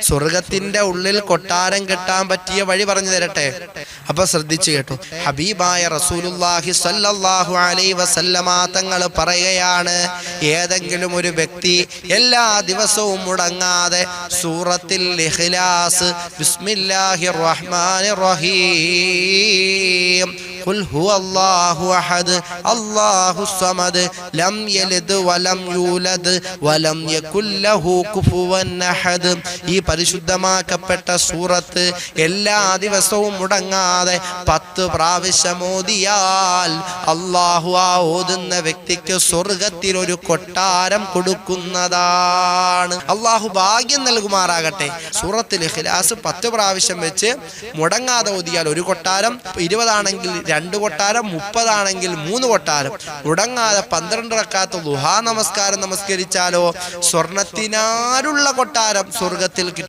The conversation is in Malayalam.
സ്വർഗത്തിന്റെ ഉള്ളിൽ കൊട്ടാരം കെട്ടാൻ പറ്റിയ വഴി പറഞ്ഞു തരട്ടെ. അപ്പൊ ശ്രദ്ധിച്ചു കേട്ടോ. ഹബീബായ റസൂലുള്ളാഹി സ്വല്ലല്ലാഹു അലൈഹി വസല്ലമ തങ്ങൾ പറയുകയാണ്, ഏതെങ്കിലും ഒരു വ്യക്തി എല്ലാ ദിവസവും മുടങ്ങാതെ സൂറത്തുൽ ഇഖ്ലാസ് ബിസ്മില്ലാഹിർ റഹ്മാനിർ റഹീം ഖുൽ ഹുവല്ലാഹു അഹദ് അല്ലാഹുസ് സമദ് ലം യലിദ് വലം യൂലദ് വലം യകുൽ ലഹു കുഫുവൻ അഹദ്, ഈ പരിശുദ്ധമാക്കപ്പെട്ട സൂറത്ത് എല്ലാ ദിവസവും മുടങ്ങാതെ 10 പ്രാവശ്യം ഓതിയാൽ അല്ലാഹു ആ ഓതുന്ന വ്യക്തിക്ക് സ്വർഗത്തിൽ ഒരു കൊട്ടാരം കൊടുക്കുന്നതാണ്. അല്ലാഹു ഭാഗ്യം നൽകുമാറാകട്ടെ. സൂറത്തുൽ ഇഖ്ലാസ് 10 പ്രാവശ്യം വെച്ച് മുടങ്ങാതെ ഓതിയാൽ ഒരു കൊട്ടാരം, 20 ആണെങ്കിൽ 2 കൊട്ടാരം, 30 ആണെങ്കിൽ 3 കൊട്ടാരം. മുടങ്ങാതെ 12 റക്അത്ത് ദുഹാ നമസ്കാരം നമസ്കരിച്ചാലോ സ്വർണത്തിനാലുള്ള കൊട്ടാരം സ്വർഗത്തിൽ